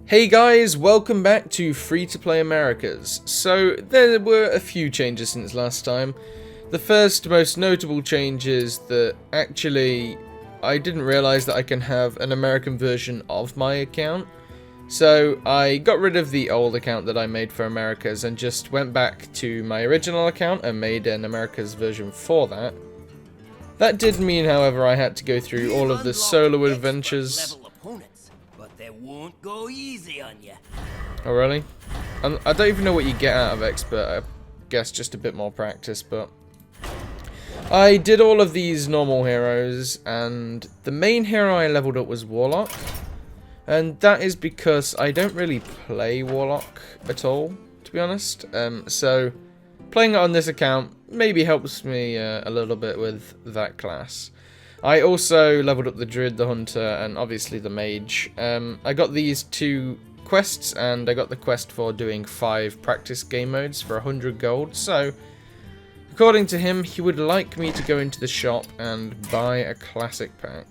Hey guys, welcome back to Free-to-Play Americas. So, there were a few changes since last time. The first most notable change is that actually I didn't realise that I can have an American version of my account. So I got rid of the old account that I made for Americas and just went back to my original account and made an Americas version for that. That did mean, however, I had to go through all of the solo adventures. They won't go easy on you. Oh really? I don't even know what you get out of expert. I guess just a bit more practice, but I did all of these normal heroes, and the main hero I leveled up was Warlock, and that is because I don't really play Warlock at all, to be honest. So playing it on this account maybe helps me a little bit with that class. I also leveled up the Druid, the Hunter, and obviously the Mage. I got these two quests, and I got the quest for doing 5 practice game modes for 100 gold. So, according to him, he would like me to go into the shop and buy a classic pack,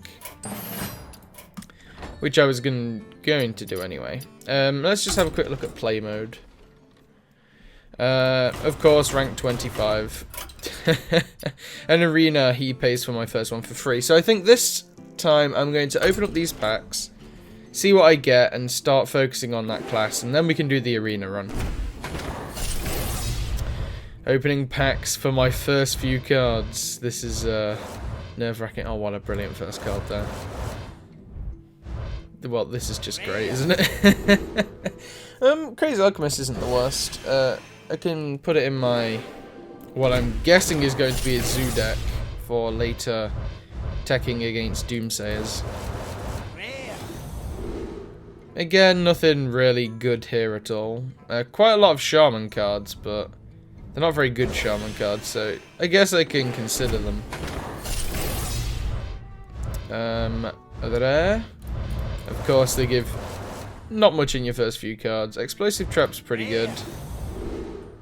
which I was going to do anyway. Let's just have a quick look at play mode. Of course, rank 25. An arena, he pays for my first one for free. So I think this time I'm going to open up these packs, see what I get, and start focusing on that class, and then we can do the arena run. Opening packs for my first few cards. This is nerve-wracking. Oh, what a brilliant first card there. Well, this is just great, isn't it? Crazy Alchemist isn't the worst. I can put it in my, what I'm guessing is going to be a zoo deck for later teching against Doomsayers. Again, nothing really good here at all. Quite a lot of Shaman cards, but they're not very good Shaman cards, so I guess I can consider them. Over there. Of course, they give not much in your first few cards. Explosive Trap's pretty good.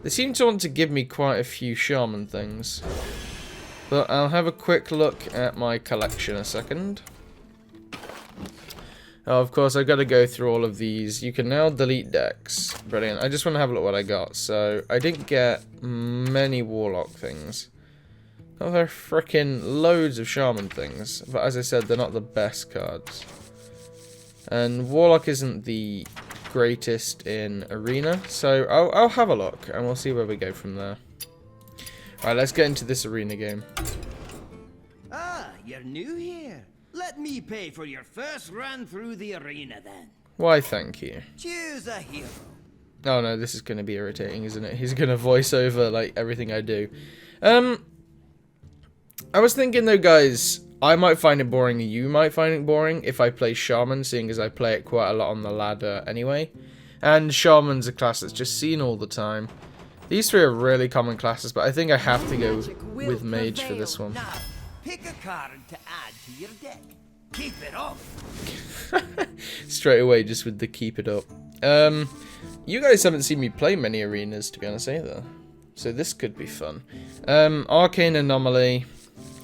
They seem to want to give me quite a few Shaman things. But I'll have a quick look at my collection a second. Oh, of course, I've got to go through all of these. You can now delete decks. Brilliant. I just want to have a look what I got. So, I didn't get many Warlock things. Oh, there are frickin' loads of Shaman things. But as I said, they're not the best cards. And Warlock isn't the greatest in arena, so I'll have a look and we'll see where we go from there. Alright, let's get into this arena game. Ah, you're new here. Let me pay for your first run through the arena then. Why, thank you. Choose a hero. Oh no, this is going to be irritating, isn't it? He's going to voice over like everything I do. I was thinking though, guys, I might find it boring, you might find it boring if I play Shaman, seeing as I play it quite a lot on the ladder anyway. And Shaman's a class that's just seen all the time. These three are really common classes, but I think I have to go with Mage for this one. Now, pick a card to add to your deck. Keep it up. Straight away, just with the keep it up. You guys haven't seen me play many arenas, to be honest, either. So this could be fun. Arcane Anomaly.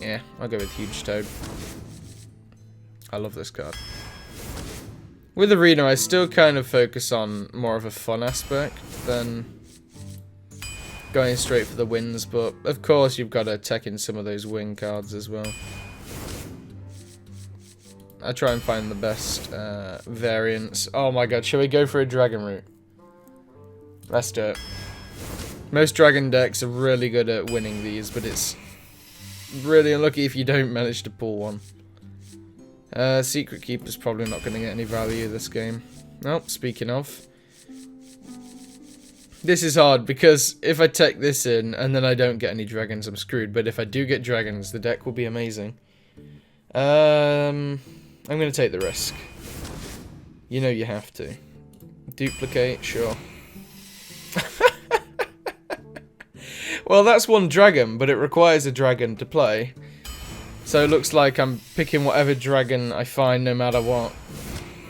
Yeah, I'll go with Huge Toad. I love this card. With Arena, I still kind of focus on more of a fun aspect than going straight for the wins, but of course you've got to tech in some of those win cards as well. I try and find the best variants. Oh my god, shall we go for a dragon route? Let's do it. Most dragon decks are really good at winning these, but it's really unlucky if you don't manage to pull one. Secret Keeper's probably not going to get any value this game. Nope, speaking of. This is hard because if I take this in and then I don't get any dragons, I'm screwed. But if I do get dragons, the deck will be amazing. I'm going to take the risk. You know you have to. Duplicate, sure. Well, that's one dragon, but it requires a dragon to play. So it looks like I'm picking whatever dragon I find no matter what.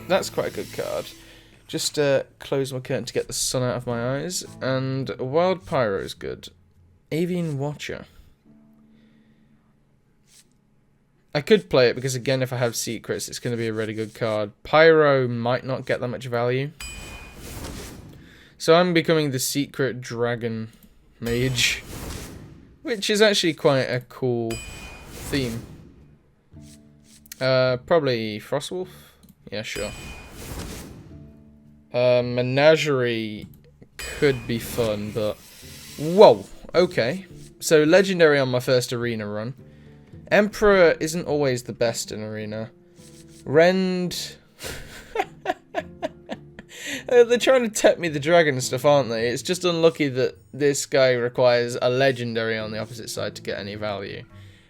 That's quite a good card. Just close my curtain to get the sun out of my eyes. And Wild Pyro is good. Avian Watcher. I could play it because, again, if I have secrets, it's going to be a really good card. Pyro might not get that much value. So I'm becoming the secret dragon mage, which is actually quite a cool theme. Probably Frostwolf? Yeah, sure. Menagerie could be fun, but... Whoa! Okay. So, legendary on my first arena run. Emperor isn't always the best in arena. Rend... They're trying to tep me the dragon stuff, aren't they? It's just unlucky that this guy requires a legendary on the opposite side to get any value.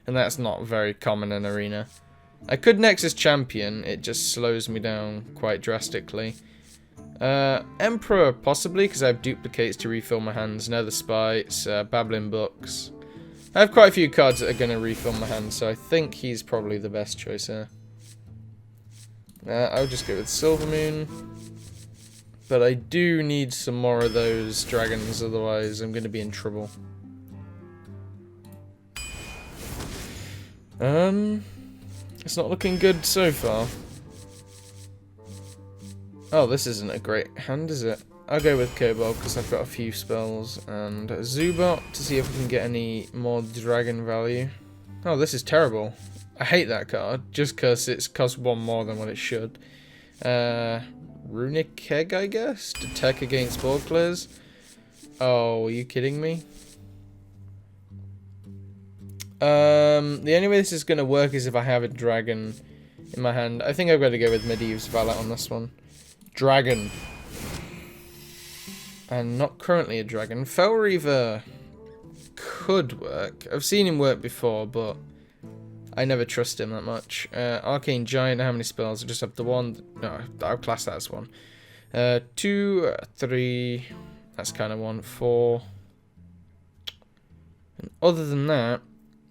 And that's not very common in arena. I could Nexus Champion, it just slows me down quite drastically. Emperor, possibly, because I have duplicates to refill my hands, Nether Spites, Babbling Books. I have quite a few cards that are going to refill my hands, so I think he's probably the best choice here. I'll just go with Silvermoon. But I do need some more of those dragons, otherwise I'm going to be in trouble. It's not looking good so far. Oh, this isn't a great hand, is it? I'll go with Kobold because I've got a few spells, and Zubot to see if we can get any more dragon value. Oh, this is terrible. I hate that card, just because it's cost one more than what it should. Runic Keg, I guess? To tech against ball clears? Oh, are you kidding me? The only way this is going to work is if I have a dragon in my hand. I think I've got to go with Medivh's Valet on this one. Dragon. And not currently a dragon. Fel Reaver could work. I've seen him work before, but I never trust him that much. Arcane Giant, how many spells? I just have the one. No, I'll class that as one. 2, 3. That's kind of 1, 4. And other than that,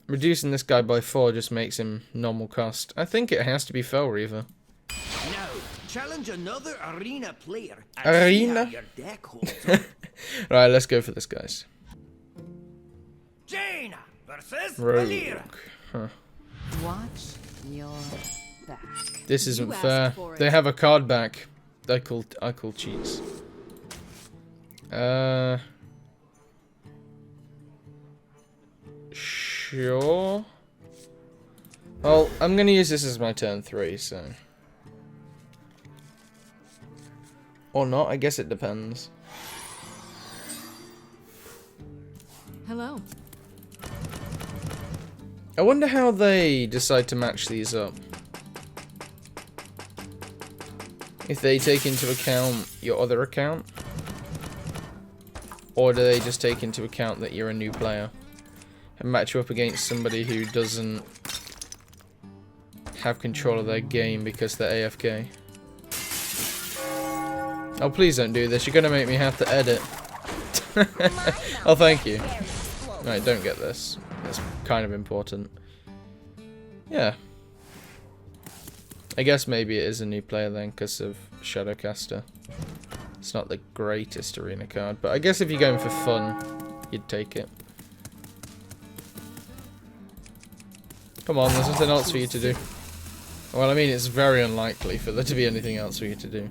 reducing this guy by 4 just makes him normal cost. I think it has to be Fel Reaver. Now, challenge another arena player. Arena? Your deck holds up. Right, let's go for this, guys. Jaina versus Rogue. Valera. Huh. Watch your back. This isn't You asked fair. for it. They have a card back. I call cheats. Sure. Well, I'm gonna use this as my turn 3, so. Or not, I guess it depends. Hello. I wonder how they decide to match these up. If they take into account your other account? Or do they just take into account that you're a new player? And match you up against somebody who doesn't have control of their game because they're AFK? Oh, please don't do this. You're going to make me have to edit. Oh, thank you. Right, don't get this. That's kind of important. Yeah. I guess maybe it is a new player then because of Shadowcaster. It's not the greatest arena card, but I guess if you're going for fun, you'd take it. Come on, there's nothing else for you to do. Well, I mean, it's very unlikely for there to be anything else for you to do.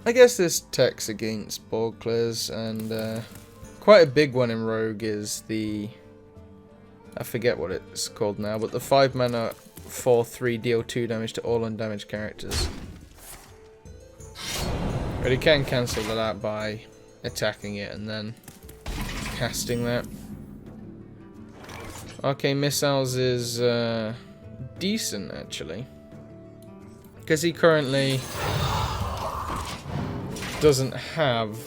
I guess this tech's against board clears, and quite a big one in Rogue is the... I forget what it's called now, but the 5 mana 4/3 deal 2 damage to all undamaged characters. But you can cancel that out by attacking it and then casting that. Arcane Missiles is decent, actually. Because he currently doesn't have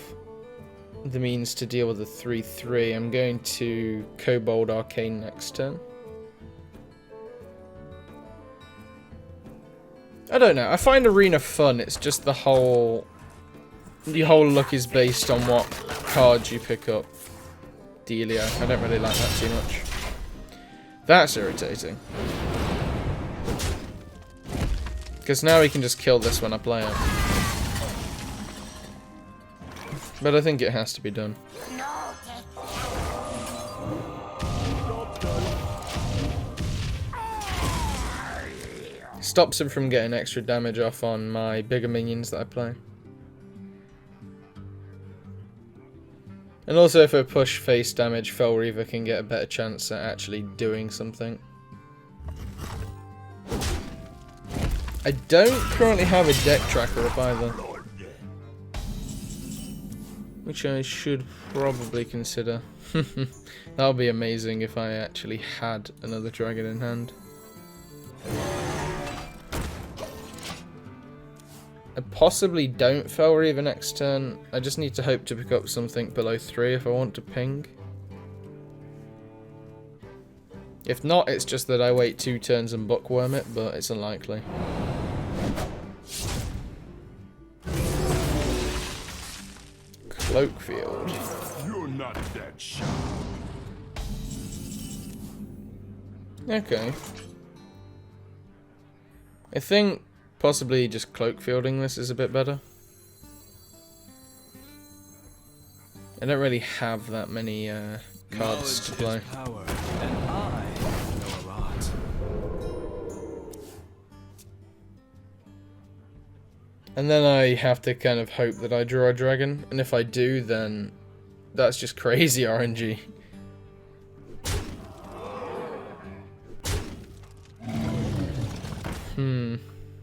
the means to deal with a 3/3. I'm going to Kobold Arcane next turn. I don't know. I find Arena fun. It's just the whole look is based on what cards you pick up. Dealio. I don't really like that too much. That's irritating. Because now we can just kill this when I play it. But I think it has to be done. Stops him from getting extra damage off on my bigger minions that I play. And also if I push face damage, Fel Reaver can get a better chance at actually doing something. I don't currently have a deck tracker up either. Which I should probably consider. That would be amazing if I actually had another dragon in hand. I possibly don't Fel Reaver next turn. I just need to hope to pick up something below 3 if I want to ping. If not, it's just that I wait 2 turns and bookworm it, but it's unlikely. Cloakfield. You're not that sharp. Okay. I think possibly just cloakfielding this is a bit better. I don't really have that many cards to play. Power, and I know a lot. And then I have to kind of hope that I draw a dragon, and if I do, then that's just crazy RNG.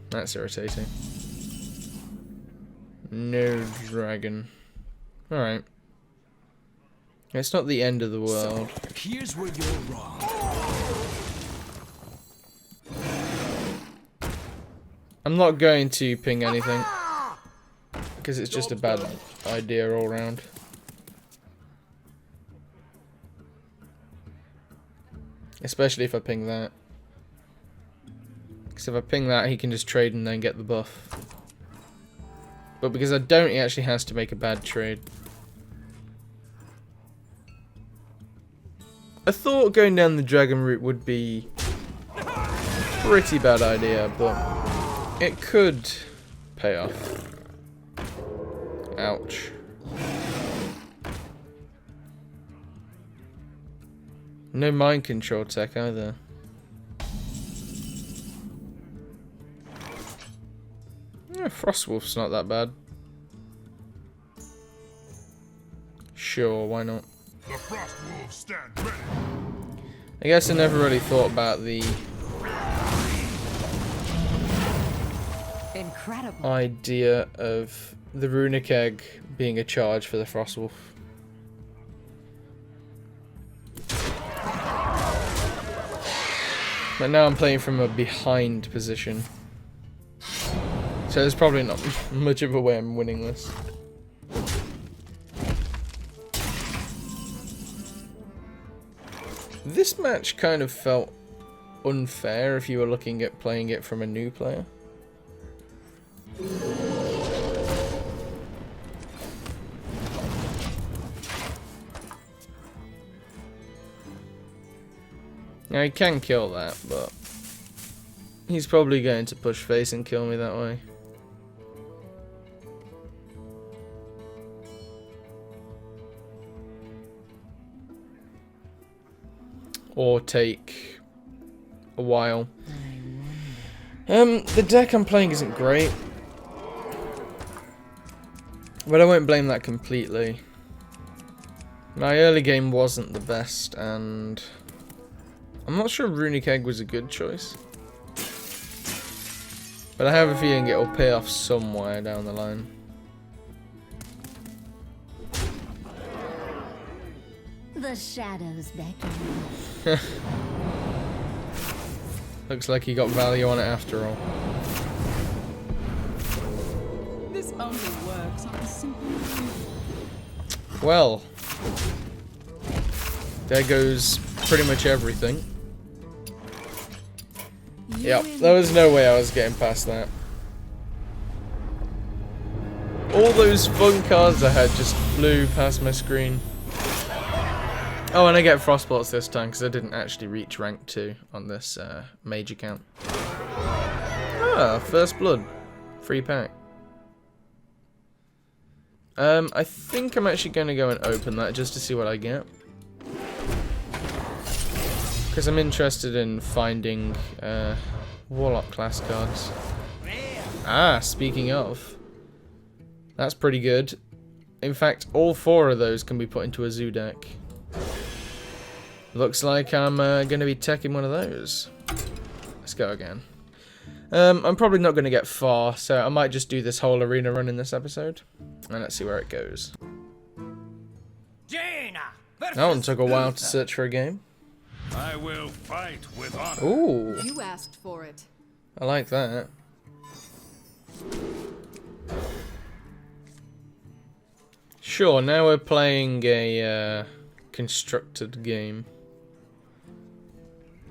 That's irritating. No dragon. Alright. It's not the end of the world. So, here's where you're wrong. I'm not going to ping anything. Because it's just a bad idea all around. Especially if I ping that. Because if I ping that, he can just trade and then get the buff. But because I don't, he actually has to make a bad trade. I thought going down the dragon route would be a pretty bad idea, but it could pay off. Ouch. No mind control tech either. Yeah, Frostwolf's not that bad. Sure, why not? The Frostwolves stand ready. I guess I never really thought about the Incredible. idea of the Runic Egg being a charge for the Frostwolf. But now I'm playing from a behind position. So there's probably not much of a way I'm winning this. This match kind of felt unfair if you were looking at playing it from a new player. Now he can kill that, but he's probably going to push face and kill me that way. Or take a while. The deck I'm playing isn't great, but I won't blame that completely. My early game wasn't the best, and I'm not sure Runic Egg was a good choice. But I have a feeling it will pay off somewhere down the line. The shadows beckon. Looks like he got value on it after all. This only works on a simple rule. Well, there goes pretty much everything. Yep, there was no way I was getting past that. All those fun cards I had just flew past my screen. Oh, and I get Frostbolts this time because I didn't actually reach rank 2 on this mage account. Ah, First Blood. Free pack. I think I'm actually going to go and open that just to see what I get. Because I'm interested in finding Warlock class cards. Ah, speaking of. That's pretty good. In fact, all 4 of those can be put into a zoo deck. Looks like I'm going to be teching one of those. Let's go again. I'm probably not going to get far, so I might just do this whole arena run in this episode. And let's see where it goes. That one took a while to search for a game. I will fight with honor. Ooh, You asked for it. I like that. Sure, now we're playing a constructed game.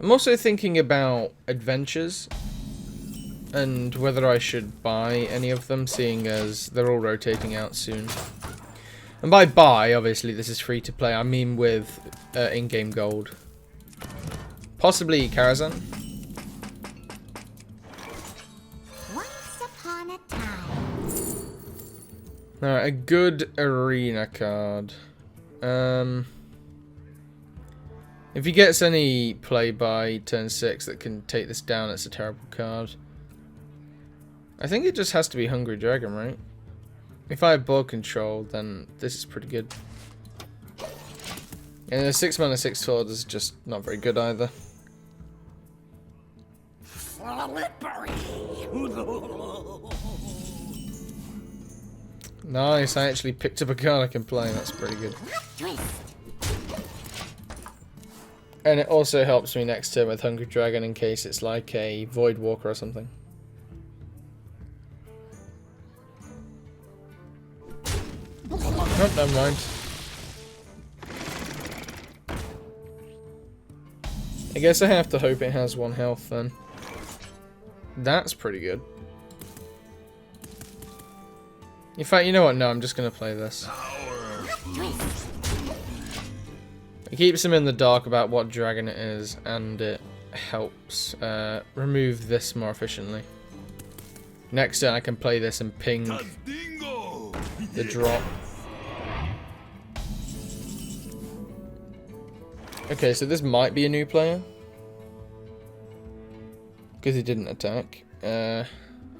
I'm also thinking about adventures and whether I should buy any of them, seeing as they're all rotating out soon. And by buy, obviously this is free to play, I mean with in-game gold. Possibly Karazhan. Once upon a time. Alright, a good arena card. If he gets any play by turn 6 that can take this down, it's a terrible card. I think it just has to be Hungry Dragon, right? If I have board control, then this is pretty good. And a 6 mana 6/4 is just not very good either. Nice, I actually picked up a card I can play, that's pretty good. And it also helps me next turn with Hungry Dragon in case it's like a Void Walker or something. Oh, never mind. I guess I have to hope it has 1 health then. That's pretty good. In fact, you know what? No, I'm just going to play this. It keeps him in the dark about what dragon it is, and it helps remove this more efficiently. Next turn I can play this and ping the drop. Okay, so this might be a new player. Because he didn't attack. I'm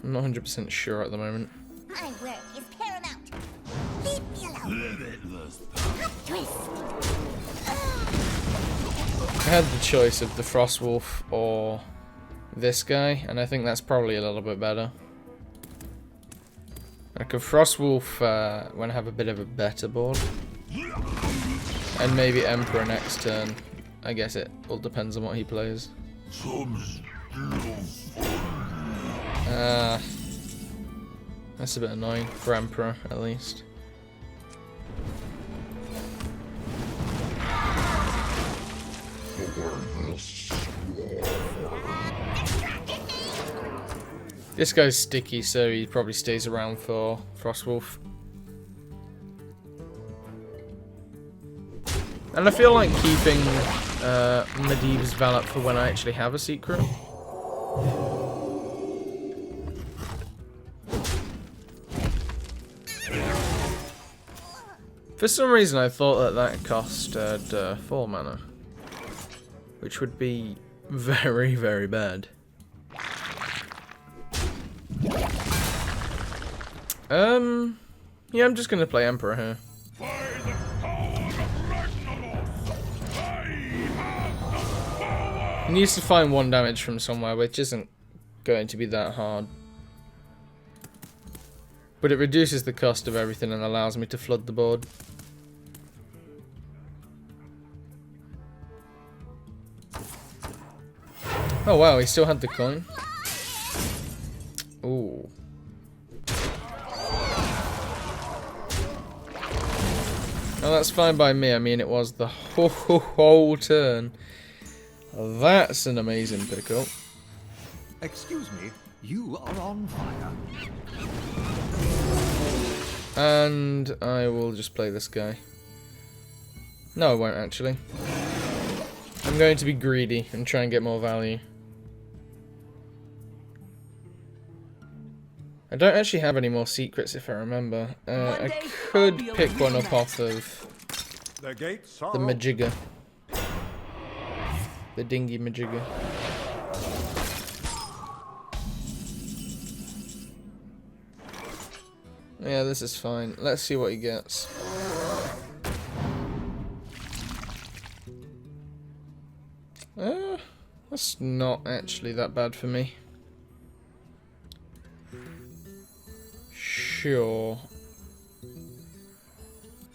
not 100% sure at the moment. My work is paramount. Leave me alone. I had the choice of the Frostwolf or this guy, and I think that's probably a little bit better. I could Frostwolf when I have a bit of a better board. And maybe Emperor next turn. I guess it all depends on what he plays. That's a bit annoying for Emperor, at least. This guy's sticky, so he probably stays around for Frostwolf. And I feel like keeping Medivh's Val up for when I actually have a secret. For some reason I thought that cost 4 mana. Which would be very, very bad. Yeah, I'm just gonna play Emperor here. He needs to find 1 damage from somewhere, which isn't going to be that hard. But it reduces the cost of everything and allows me to flood the board. Oh wow, he still had the coin. Ooh. Oh, that's fine by me. I mean, it was the whole turn. That's an amazing pickup. Excuse me, you are on fire. And I will just play this guy. No, I won't actually. I'm going to be greedy and try and get more value. I don't actually have any more secrets if I remember. I could pick one up off of The gates are the Majigger. The Dingy Majigger. Yeah, this is fine. Let's see what he gets. That's not actually that bad for me. Sure.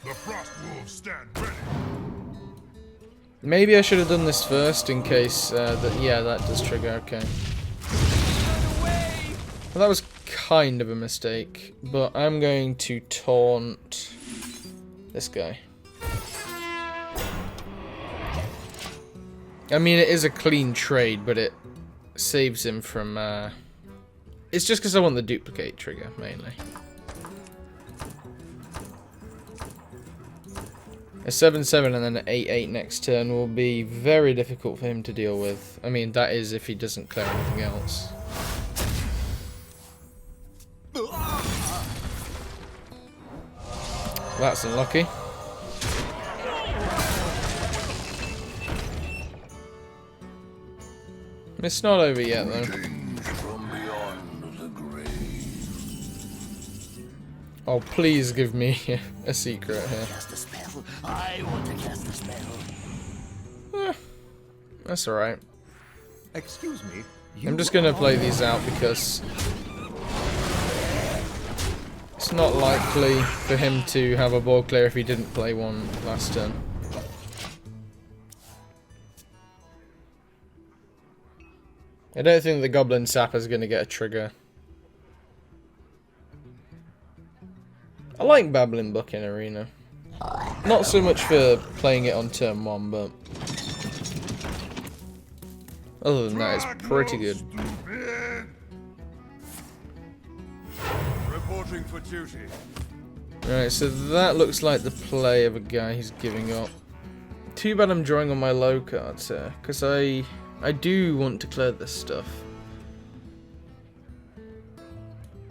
The frost wolves stand ready. Maybe I should have done this first in case yeah, that does trigger. Okay. Well, that was kind of a mistake, but I'm going to taunt this guy. I mean, it is a clean trade, but it saves him from... It's just because I want the duplicate trigger, mainly. A 7-7 and then an 8-8 next turn will be very difficult for him to deal with. I mean, that is if he doesn't clear anything else. That's unlucky. It's not over yet, though. From beyond the grave. Oh, please give me a secret here. Cast a spell. I want to cast a spell. That's alright. Excuse me. I'm just gonna play these out because it's not likely for him to have a board clear if he didn't play one last turn. I don't think the Goblin Sapper is gonna get a trigger. I like Babbling Book in Arena. Not so much for playing it on turn 1, but other than that, it's pretty good. Reporting for duty. Right, so that looks like the play of a guy who's giving up. Too bad I'm drawing on my low cards here, because I do want to clear this stuff.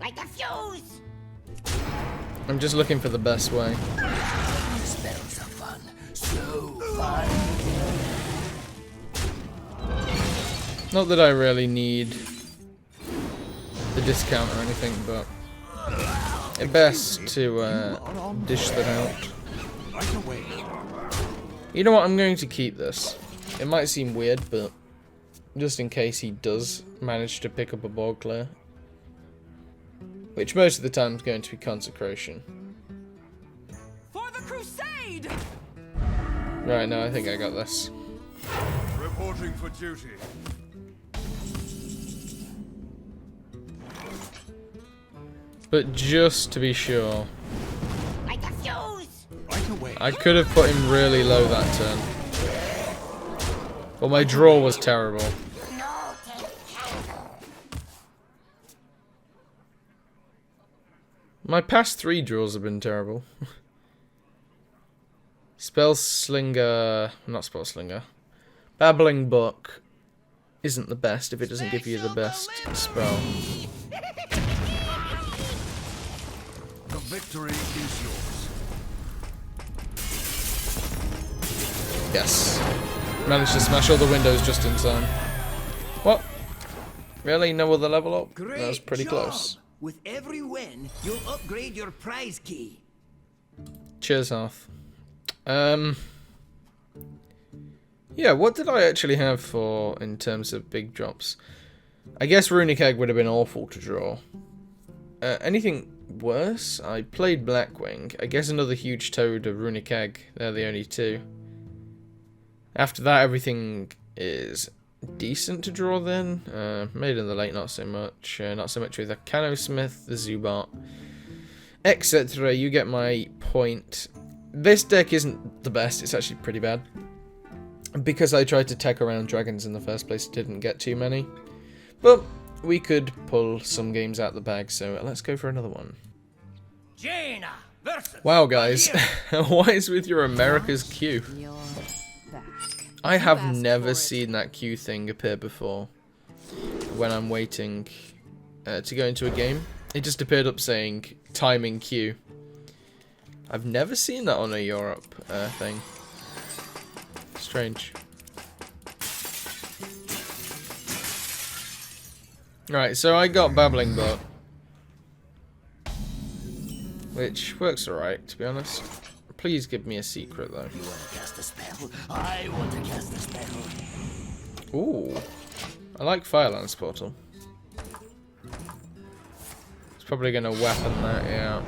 Like a fuse! I'm just looking for the best way. Spells are fun. So fun. Not that I really need the discount or anything, but it's best to dish that out. Right away. You know what, I'm going to keep this. It might seem weird, but just in case he does manage to pick up a board clear. Which most of the time is going to be Consecration. For the crusade! Right, no, I think I got this. Reporting for duty. But just to be sure, Like a fuse! Right away. I could have put him really low that turn. But my draw was terrible. No, take candle. My past 3 draws have been terrible. Spell Slinger, not Spell Slinger. Babbling Book isn't the best if it doesn't give you the best spell. The victory is yours. Yes. Managed to smash all the windows just in time. What? Really? No other level up? Great That was pretty job. close. With every win, you'll upgrade your prize key. Cheers, Hearth. Yeah, what did I actually have for in terms of big drops? I guess Runic Egg would have been awful to draw. Anything worse? I played Blackwing. I guess another huge toad of Runic Egg. They're the only 2. After that, everything is decent to draw then. Made in the Late, not so much. Not so much with the Cano Smith, the Zubat, etc. You get my point. This deck isn't the best. It's actually pretty bad. Because I tried to tech around dragons in the first place, didn't get too many. But we could pull some games out the bag, so let's go for another one. Jaina versus Wow, guys. What is with your America's Q? You're back. I have asked never for it. seen that Q thing appear before. When I'm waiting to go into a game. It just appeared up saying timing Q. I've never seen that on a Europe thing. Strange. Right, so I got Babbling Book. which works alright, to be honest. Please give me a secret, though. You want to cast a spell? I want to cast a spell. Ooh. I like Firelance Portal. It's probably going to weapon that, yeah.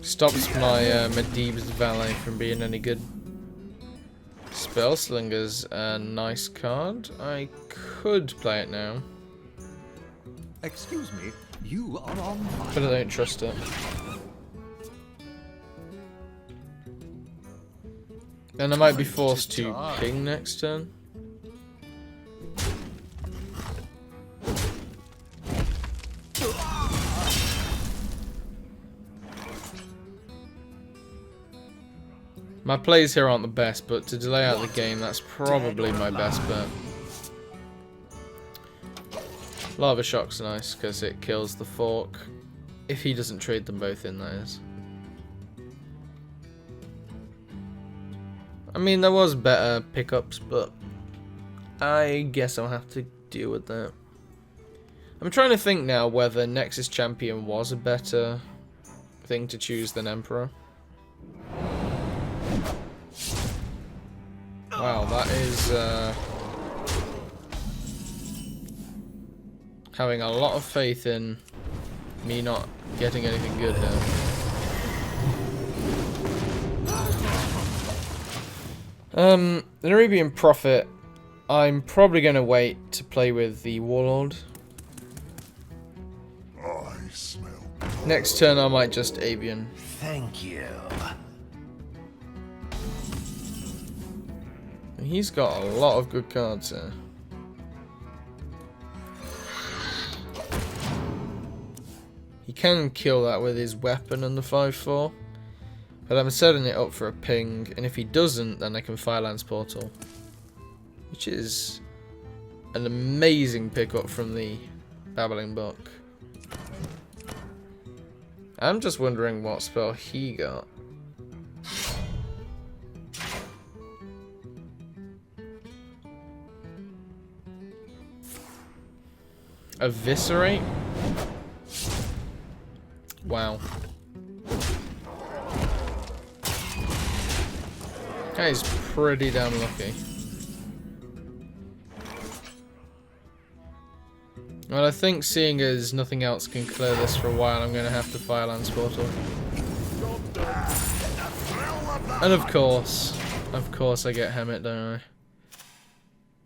Stops my Medivh's Valet from being any good. Spellslinger's a nice card. I could play it now, Excuse me, you are on fire. but I don't trust it. And I might be forced to ping next turn. My plays here aren't the best, but to delay out the game, that's probably my best bet. Lava Shock's nice, because it kills the fork. If he doesn't trade them both in, that is. I mean, there was better pickups, but I guess I'll have to deal with that. I'm trying to think now whether Nexus Champion was a better thing to choose than Emperor. Wow, that is having a lot of faith in me not getting anything good here. The Arabian Prophet, I'm probably going to wait to play with the Warlord. I smell. Next turn I might just Avian. Thank you. He's got a lot of good cards here. He can kill that with his weapon and the 5/4. But I'm setting it up for a ping, and if he doesn't, then I can Firelance Portal. Which is an amazing pickup from the Babbling Book. I'm just wondering what spell he got. Eviscerate? Wow. That is pretty damn lucky. Well, I think seeing as nothing else can clear this for a while, I'm going to have to Firelance Portal. And of course I get Hemet, don't I?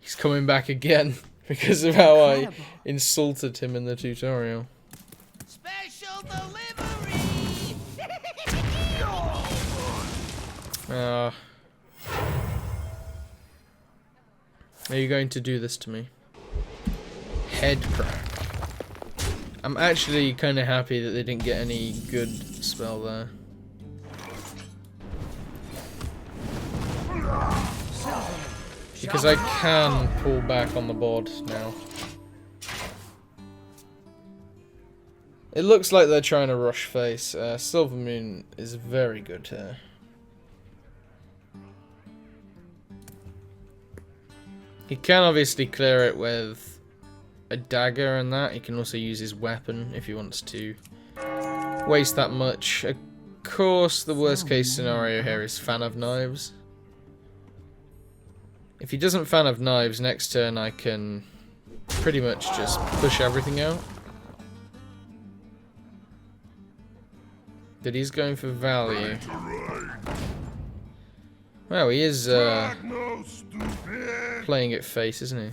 He's coming back again because of how I insulted him in the tutorial. Special delivery! Are you going to do this to me? Head crack. I'm actually kind of happy that they didn't get any good spell there. Because I can pull back on the board now. It looks like they're trying to rush face. Silver Moon is very good here. He can obviously clear it with a dagger and that. He can also use his weapon if he wants to waste that much. Of course, the worst case scenario here is Fan of Knives. If he doesn't Fan of Knives, next turn I can pretty much just push everything out. But he's going for value. Well, he is playing it face, isn't he?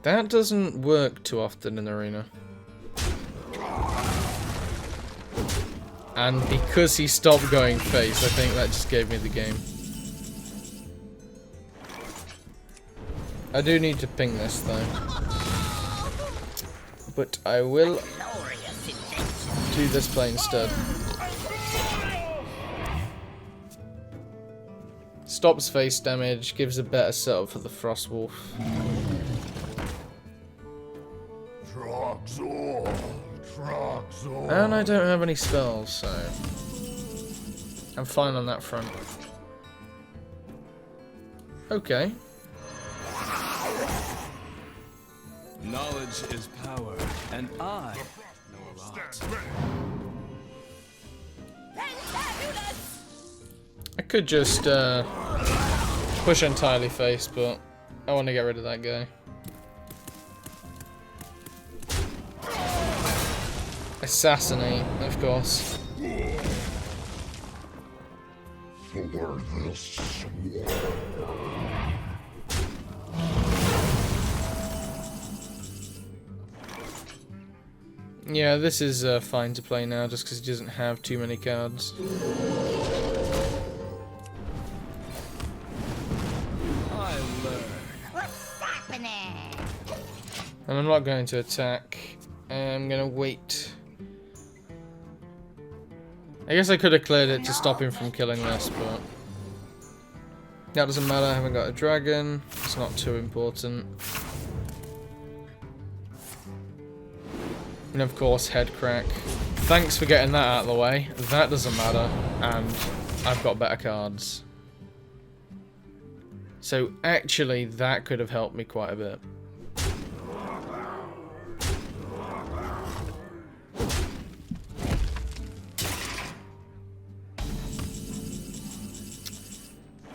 That doesn't work too often in Arena. And because he stopped going face, I think that just gave me the game. I do need to ping this though. But I will do this play instead. Stops face damage, gives a better setup for the Frostwolf. And I don't have any spells, so I'm fine on that front. Okay, Knowledge is power, and I know a lot. I could just push entirely face, but I want to get rid of that guy. Assassinate, of course. Yeah, this is fine to play now, just because he doesn't have too many cards. I learn. What's happening? And I'm not going to attack. I'm going to wait. I guess I could have cleared it to stop him from killing this, but that doesn't matter. I haven't got a dragon. It's not too important. And of course, head crack. Thanks for getting that out of the way. That doesn't matter. And I've got better cards. So actually, that could have helped me quite a bit.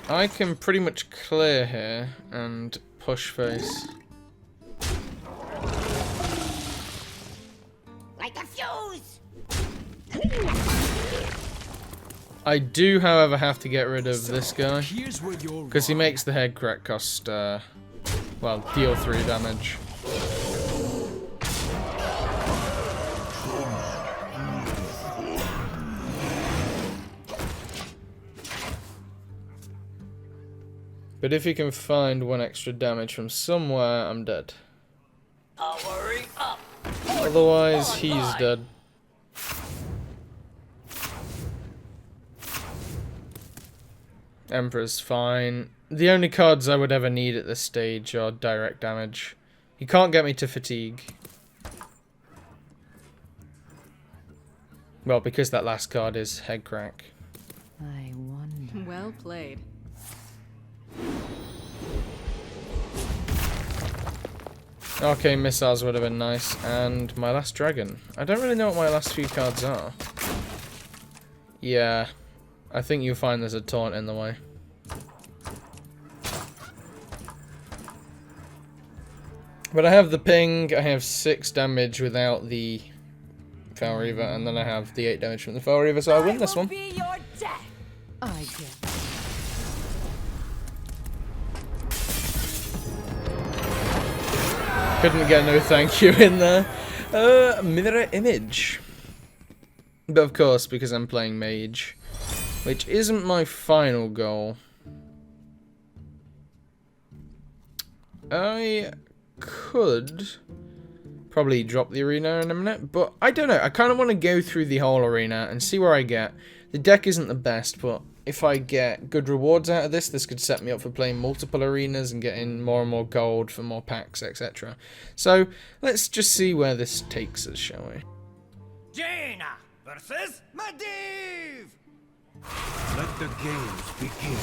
I can pretty much clear here and push face. Like a fuse! I do, however, have to get rid of this guy Here's where you're because he wrong. makes the head crack cost, well, deal 3 damage. But if he can find 1 extra damage from somewhere, I'm dead. Hurry up! Otherwise, he's dead. Emperor's fine. The only cards I would ever need at this stage are direct damage. He can't get me to fatigue. Well, because that last card is head crack. I wonder. Well played. Okay, missiles would have been nice. And my last dragon. I don't really know what my last few cards are. Yeah, I think you'll find there's a taunt in the way. But I have the ping, I have 6 damage without the Foul Reaver, and then I have the 8 damage from the Foul Reaver, so I win this one. Be your death. I get. Couldn't get no thank you in there. Mirror image. But of course, because I'm playing mage, which isn't my final goal, I could probably drop the arena in a minute, but I don't know. I kind of want to go through the whole arena and see where I get. The deck isn't the best, but if I get good rewards out of this, this could set me up for playing multiple arenas and getting more and more gold for more packs, etc. So let's just see where this takes us, shall we? Jaina versus Medivh! Let the games begin.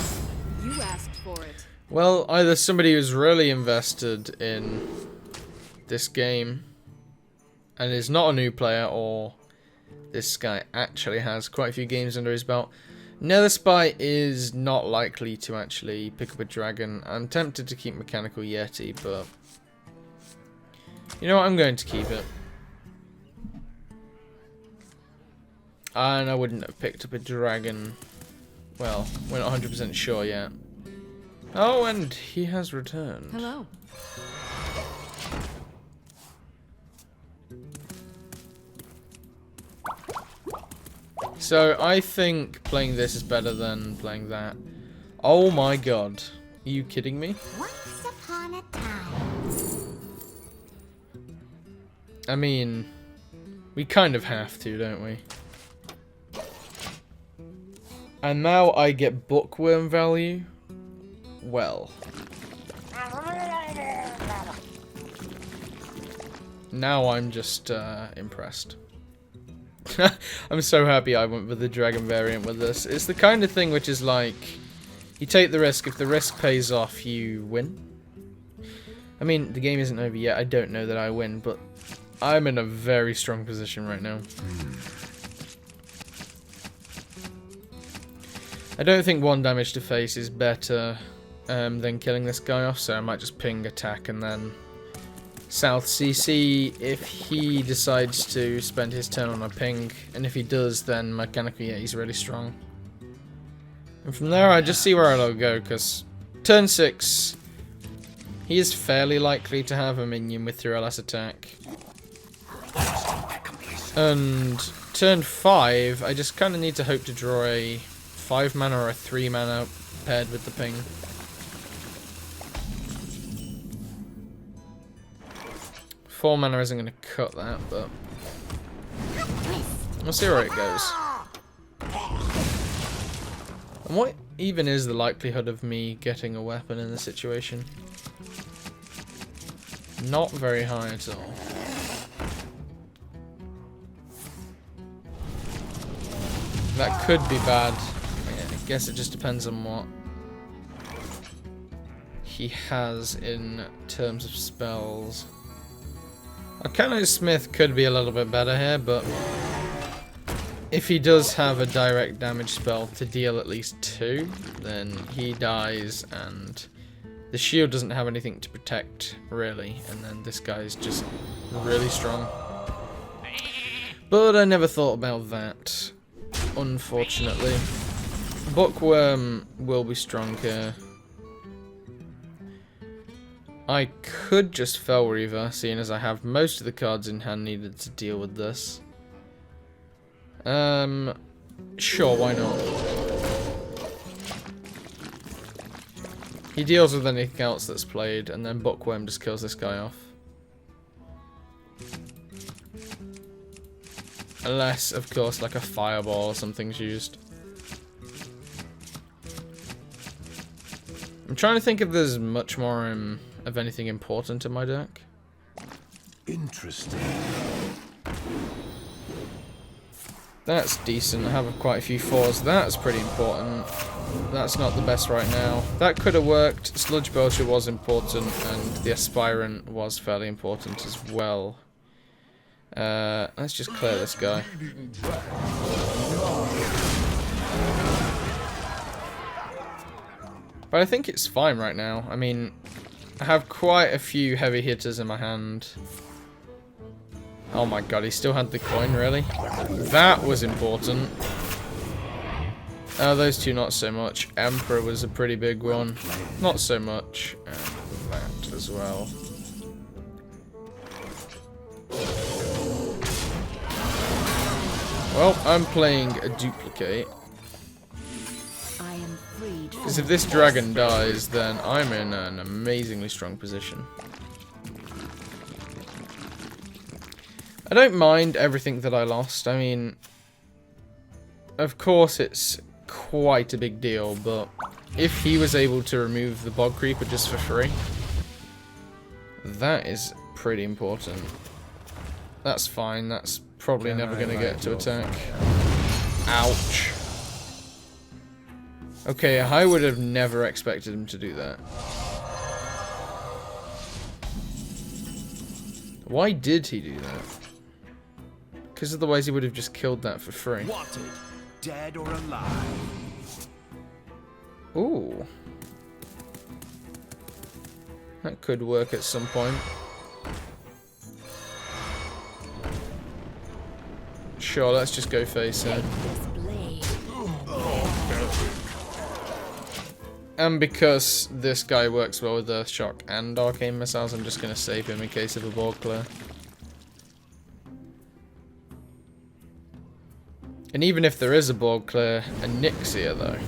You asked for it. Well, either somebody who's really invested in this game and is not a new player, or this guy actually has quite a few games under his belt. Netherspite is not likely to actually pick up a dragon. I'm tempted to keep Mechanical Yeti, but you know what, I'm going to keep it. And I wouldn't have picked up a dragon. Well, we're not 100% sure yet. Oh, and he has returned. Hello. So I think playing this is better than playing that. Oh my god. Are you kidding me? Once upon a time. I mean, we kind of have to, don't we? And now I get bookworm value. Well. Now I'm just impressed. I'm so happy I went with the dragon variant with this. It's the kind of thing which is like, you take the risk, if the risk pays off, you win. I mean, the game isn't over yet. I don't know that I win, but I'm in a very strong position right now. I don't think 1 damage to face is better than killing this guy off, so I might just ping attack and then South CC if he decides to spend his turn on a ping, and if he does, then mechanically, yeah, he's really strong. And from there, I just see where I'll go, because turn 6, he is fairly likely to have a minion with 3 less attack. And turn 5, I just kind of need to hope to draw a 5 mana or a 3 mana paired with the ping. Four mana isn't going to cut that, but we'll see where it goes. And what even is the likelihood of me getting a weapon in this situation? Not very high at all. That could be bad. I guess it just depends on what he has in terms of spells. Arcano Smith could be a little bit better here, but if he does have a direct damage spell to deal at least 2, then he dies and the shield doesn't have anything to protect, really, and then this guy's just really strong. But I never thought about that, unfortunately. Bookworm will be strong here. I could just Fel Reaver, seeing as I have most of the cards in hand needed to deal with this. Sure, why not? He deals with anything else that's played, and then Bookworm just kills this guy off. Unless, of course, like a fireball or something's used. I'm trying to think if there's much more of anything important in my deck. Interesting. That's decent. I have quite a few 4s. That's pretty important. That's not the best right now. That could have worked. Sludge Belcher was important, and the Aspirant was fairly important as well. Let's just clear this guy. But I think it's fine right now. I mean, I have quite a few heavy hitters in my hand. Oh my god, he still had the coin, really? That was important. Those two not so much. Emperor was a pretty big one. Not so much. And that as well. Well, I'm playing a duplicate. Because if this dragon dies, then I'm in an amazingly strong position. I don't mind everything that I lost. I mean, of course it's quite a big deal, but if he was able to remove the Bog Creeper just for free, that is pretty important. That's fine. That's probably never going to get to attack. Ouch. Okay, I would have never expected him to do that. Why did he do that? Because otherwise he would have just killed that for free. Wanted, dead or alive. Ooh. That could work at some point. Sure, let's just go face it. And because this guy works well with Earthshock and Arcane Missiles, I'm just going to save him in case of a board clear. And even if there is a board clear, a Nixia though.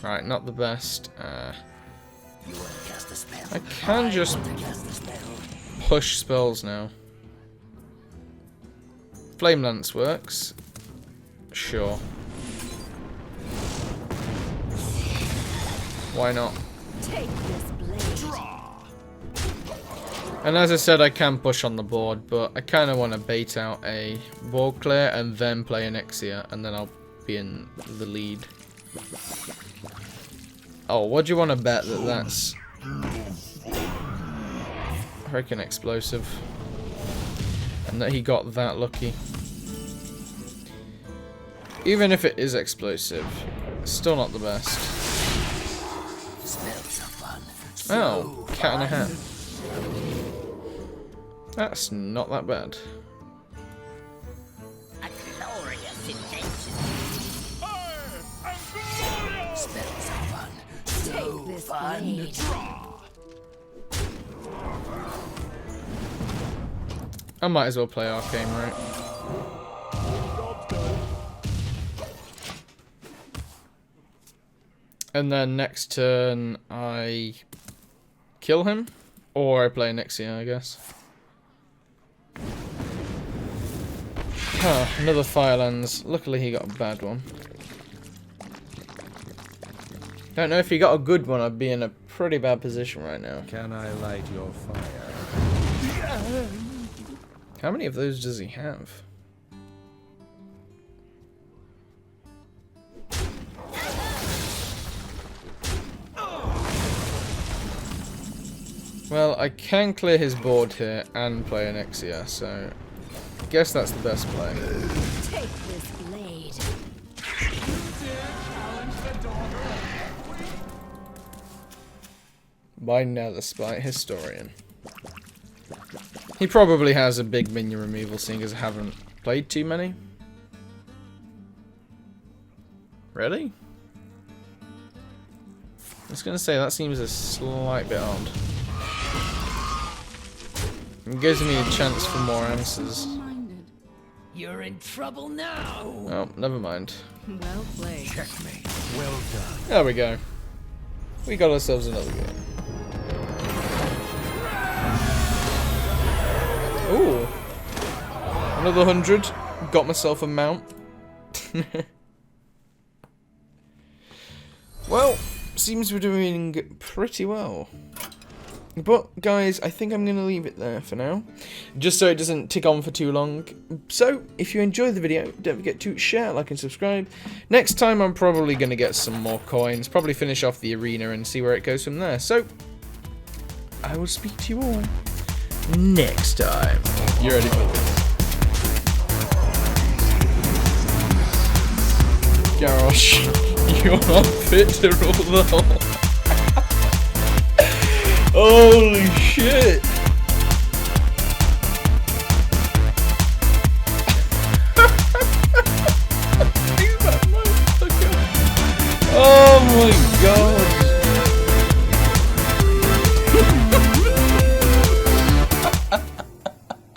Right, not the best. I can just push spells now. Flame Lance works. Sure. Why not? Take this blade. And as I said, I can push on the board, but I kind of want to bait out a board clear and then play an Exia, and then I'll be in the lead. Oh, what do you want to bet that that's... I reckon explosive. And that he got that lucky. Even if it is explosive, it's still not the best. Oh, cat in a hat. That's not that bad. A glorious invention. Smells of fun. Take this blade. I might as well play Arcane, right? And then next turn I kill him, or I play Nixia, I guess. Huh, another Firelands. Luckily he got a bad one. Don't know if he got a good one, I'd be in a pretty bad position right now. Can I light your fire? How many of those does he have? Well, I can clear his board here and play an Nixia, so I guess that's the best play. Take this blade. By now the Spite Historian. He probably has a big minion removal, seeing as I haven't played too many. Really? I was gonna say, that seems a slight bit odd. It gives me a chance for more answers. Minded. You're in trouble now. Oh, never mind. Well played. Checkmate. Well done. There we go. We got ourselves another game. Ooh. Another 100. Got myself a mount. Well, seems we're doing pretty well. But, guys, I think I'm going to leave it there for now. Just so it doesn't tick on for too long. So, if you enjoyed the video, don't forget to share, like, and subscribe. Next time, I'm probably going to get some more coins. Probably finish off the arena and see where it goes from there. So, I will speak to you all next time. You ready for this? Garrosh, you're not fit to rule the whole. Holy shit! Oh my god!